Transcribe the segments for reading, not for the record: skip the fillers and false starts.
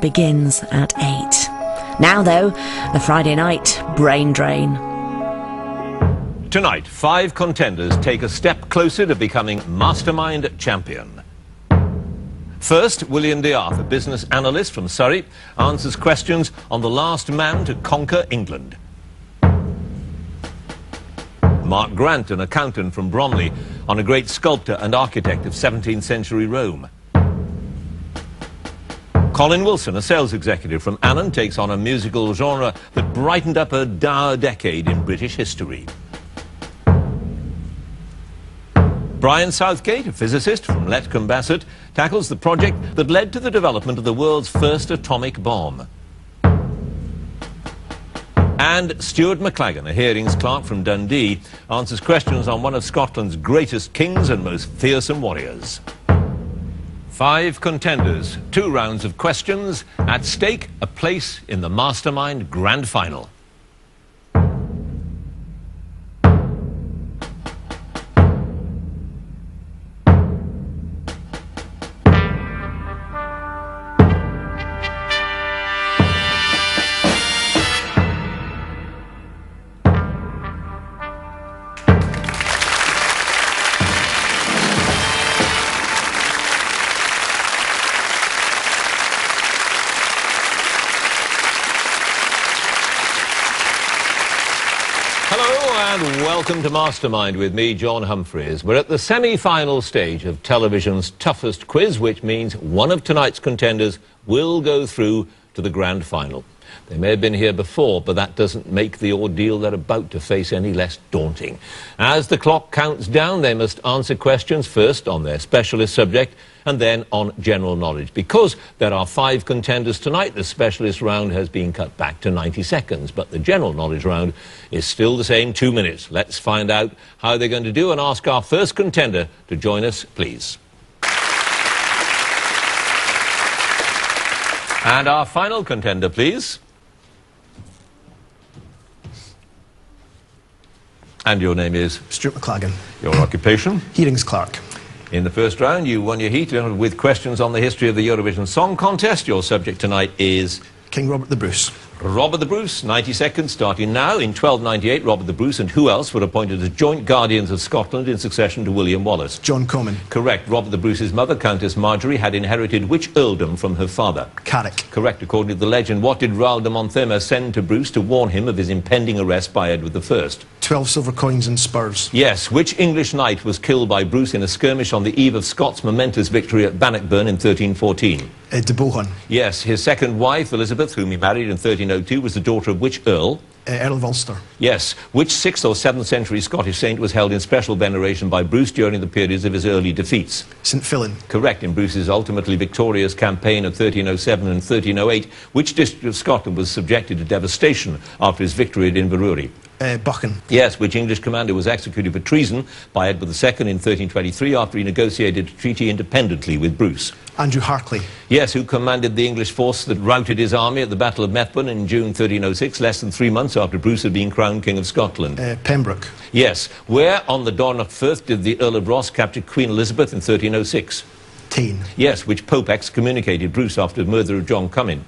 begins at 8. Now, though, the Friday night brain drain. Tonight, 5 contenders take a step closer to becoming Mastermind champion. First, William D'Arth, a business analyst from Surrey, answers questions on the last man to conquer England. Mark Grant, an accountant from Bromley, on a great sculptor and architect of 17th century Rome. Colin Wilson, a sales executive from Annan, takes on a musical genre that brightened up a dour decade in British history. Brian Southgate, a physicist from Letcombe Bassett, tackles the project that led to the development of the world's first atomic bomb. And Stuart McLagan, a hearings clerk from Dundee, answers questions on one of Scotland's greatest kings and most fearsome warriors. 5 contenders, 2 rounds of questions, at stake a place in the Mastermind Grand Final. Welcome to Mastermind with me, John Humphreys. We're at the semi-final stage of television's toughest quiz, which means one of tonight's contenders will go through to the grand final. They may have been here before, but that doesn't make the ordeal they're about to face any less daunting. As the clock counts down, they must answer questions first on their specialist subject and then on general knowledge. Because there are 5 contenders tonight, the specialist round has been cut back to 90 seconds, but the general knowledge round is still the same, 2 minutes. Let's find out how they're going to do and ask our first contender to join us, please. And our final contender, please. And your name is? Stuart McLagan. Your occupation? Hearings clerk. In the first round, you won your heat with questions on the history of the Eurovision Song Contest. Your subject tonight is? King Robert the Bruce. Robert the Bruce, 90 seconds starting now. In 1298, Robert the Bruce and who else were appointed as joint guardians of Scotland in succession to William Wallace? John Comyn. Correct. Robert the Bruce's mother, Countess Marjorie, had inherited which earldom from her father? Carrick. Correct. According to the legend, what did Raoul de Monthermer send to Bruce to warn him of his impending arrest by Edward I? 12 silver coins and spurs. Yes. Which English knight was killed by Bruce in a skirmish on the eve of Scott's momentous victory at Bannockburn in 1314? De Bohun. Yes. His second wife, Elizabeth, whom he married in 1302, was the daughter of which earl? Earl of Ulster. Yes. Which 6th or 7th century Scottish saint was held in special veneration by Bruce during the periods of his early defeats? St Fillan. Correct. In Bruce's ultimately victorious campaign of 1307 and 1308, which district of Scotland was subjected to devastation after his victory at Inverurie? Buchan. Yes. Which English commander was executed for treason by Edward II in 1323 after he negotiated a treaty independently with Bruce? Andrew Harclay. Yes. Who commanded the English force that routed his army at the Battle of Methven in June 1306, less than 3 months after Bruce had been crowned King of Scotland? Pembroke. Yes. Where on the Dornoch Firth did the Earl of Ross capture Queen Elizabeth in 1306? Tain. Yes. Which Pope excommunicated Bruce after the murder of John Comyn?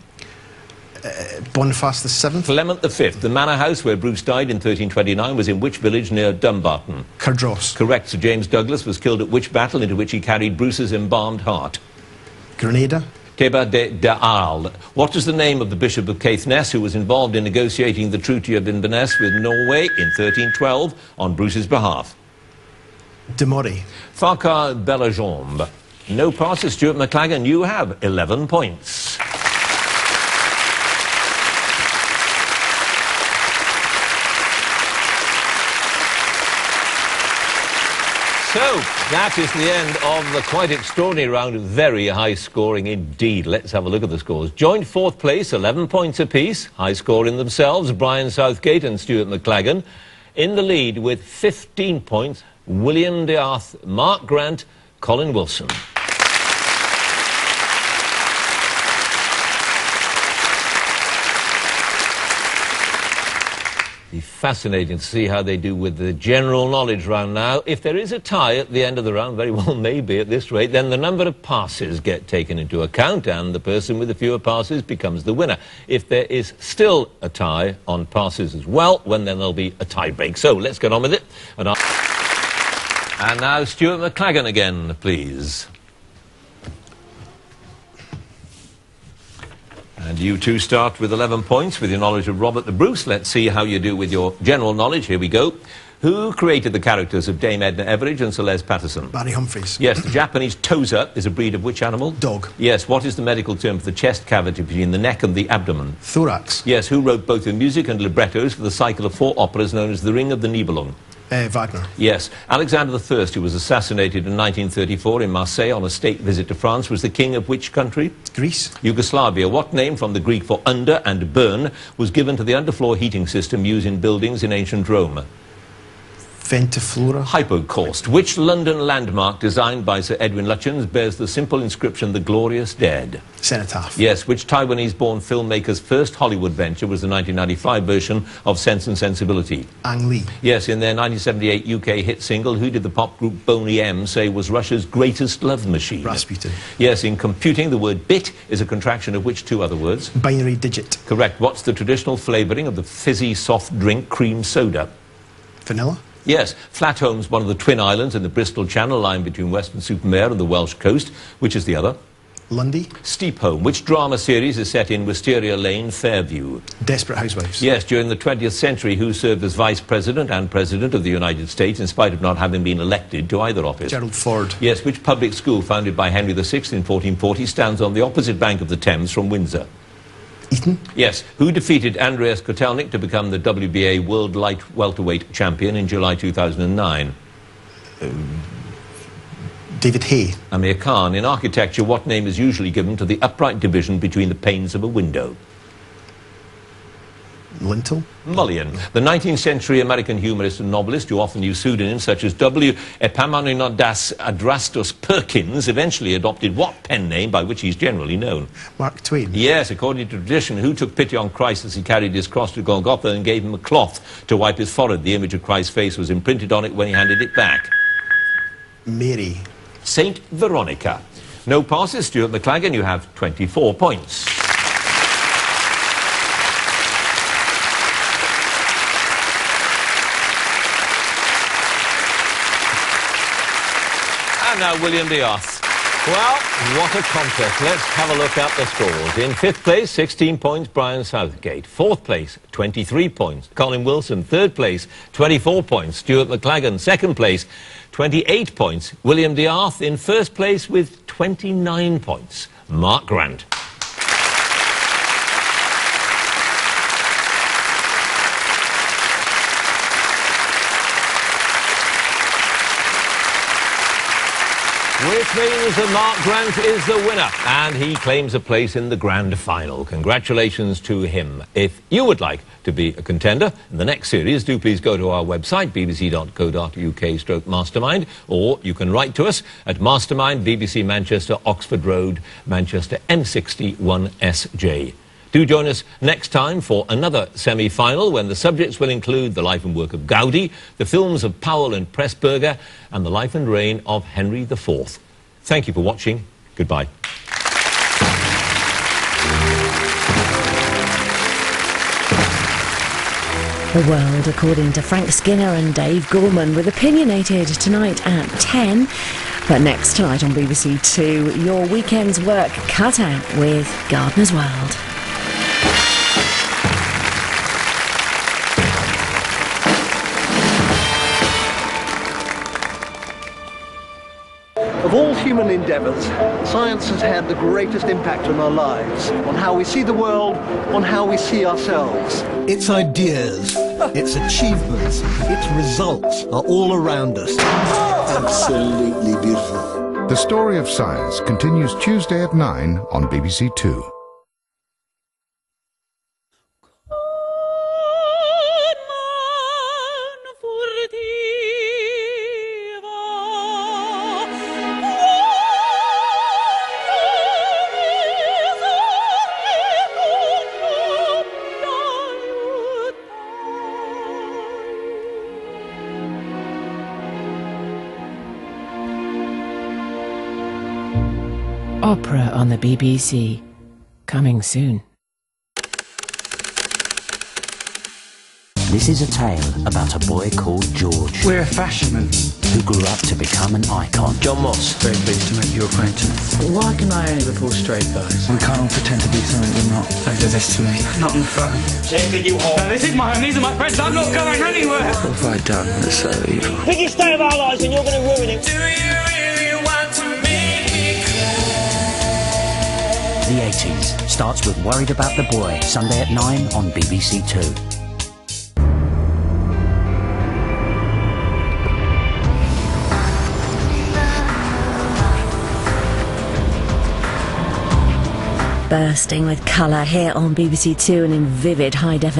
Boniface VII. Clement V. The manor house where Bruce died in 1329 was in which village near Dumbarton? Cardross. Correct. Sir James Douglas was killed at which battle into which he carried Bruce's embalmed heart? Grenada. Teba de Arles. What was the name of the Bishop of Caithness who was involved in negotiating the Treaty of Inverness with Norway in 1312 on Bruce's behalf? De Moray. Farquhar Bellajambe. No passes. Stuart McLagan, you have 11 points. So, that is the end of the quite extraordinary round, very high scoring indeed. Let's have a look at the scores. Joint 4th place, 11 points apiece, high score in themselves, Brian Southgate and Stuart McLagan. In the lead with 15 points, William D'Arth, Mark Grant, Colin Wilson. The fascinating to see how they do with the general knowledge round now. If there is a tie at the end of the round, very well maybe at this rate, then the number of passes get taken into account and the person with the fewer passes becomes the winner. If there is still a tie on passes as well, then there'll be a tie break. So let's get on with it. And now Stuart McLagan again, please. And you two start with 11 points with your knowledge of Robert the Bruce. Let's see how you do with your general knowledge. Here we go. Who created the characters of Dame Edna Everage and Celeste Patterson? Barry Humphries. Yes, the Japanese tosa is a breed of which animal? Dog. Yes, what is the medical term for the chest cavity between the neck and the abdomen? Thorax. Yes, who wrote both the music and librettos for the cycle of 4 operas known as The Ring of the Nibelung? Wagner. Yes. Alexander I, who was assassinated in 1934 in Marseille on a state visit to France, was the king of which country? Greece. Yugoslavia. What name from the Greek for under and burn was given to the underfloor heating system used in buildings in ancient Rome? Ventiflora. Hypocaust. Which London landmark designed by Sir Edwin Lutyens bears the simple inscription, The Glorious Dead? Cenotaph. Yes. Which Taiwanese-born filmmaker's first Hollywood venture was the 1995 version of Sense and Sensibility? Ang Lee. Yes, in their 1978 UK hit single, who did the pop group Boney M say was Russia's greatest love machine? Rasputin. Yes, in computing, the word bit is a contraction of which 2 other words? Binary digit. Correct. What's the traditional flavouring of the fizzy soft drink cream soda? Vanilla. Yes, Flatholm's one of the twin islands in the Bristol Channel, lying between Weston-super-Mare and the Welsh coast. Which is the other? Lundy. Steepholm. Which drama series is set in Wisteria Lane, Fairview? Desperate Housewives. Yes, during the 20th century, who served as Vice President and President of the United States in spite of not having been elected to either office? Gerald Ford. Yes, which public school founded by Henry VI in 1440 stands on the opposite bank of the Thames from Windsor? Eton. Yes, who defeated Andreas Kotelnik to become the WBA World Light Welterweight Champion in July 2009? David Hay. Amir Khan. In architecture, what name is usually given to the upright division between the panes of a window? Lintel. Mullion. The 19th century American humorist and novelist who often used pseudonyms such as W. Epaminondas Adrastus Perkins eventually adopted what pen name by which he's generally known? Mark Twain. Yes, according to tradition, who took pity on Christ as he carried his cross to Golgotha and gave him a cloth to wipe his forehead? The image of Christ's face was imprinted on it when he handed it back. Mary. Saint Veronica. No passes, Stuart McLagan, you have 24 points. And now William Diaz. Well, what a contest. Let's have a look at the scores. In 5th place, 16 points, Brian Southgate. 4th place, 23 points, Colin Wilson. 3rd place, 24 points, Stuart McLagan. 2nd place, 28 points, William Diaz. In 1st place with 29 points, Mark Grant. Which means that Mark Grant is the winner, and he claims a place in the grand final. Congratulations to him. If you would like to be a contender in the next series, do please go to our website, bbc.co.uk/mastermind, or you can write to us at Mastermind, BBC Manchester, Oxford Road, Manchester, M61SJ. Do join us next time for another semi-final when the subjects will include the life and work of Gaudi, the films of Powell and Pressburger, and the life and reign of Henry IV. Thank you for watching. Goodbye. The World, according to Frank Skinner and Dave Gorman, with Opinionated tonight at 10. But next tonight on BBC Two, your weekend's work cut out with Gardener's World. Of all human endeavours, science has had the greatest impact on our lives, on how we see the world, on how we see ourselves. Its ideas, its achievements, its results are all around us. Absolutely beautiful. The Story of Science continues Tuesday at 9 on BBC Two. Opera on the BBC. Coming soon. This is a tale about a boy called George. We're a fashion movement. Who grew up to become an icon. John Moss. Very pleased to make your acquaintance. Why can I only report straight guys? We can't all pretend to be something we're not. Don't do this to me. Not on the phone. This is my home, these are my friends, I'm not going anywhere. What have I done that's so evil? Biggest day of our lives and you're going to ruin it. The 80s starts with Worried About the Boy, Sunday at 9 on BBC Two. Bursting with colour here on BBC Two and in vivid high definition.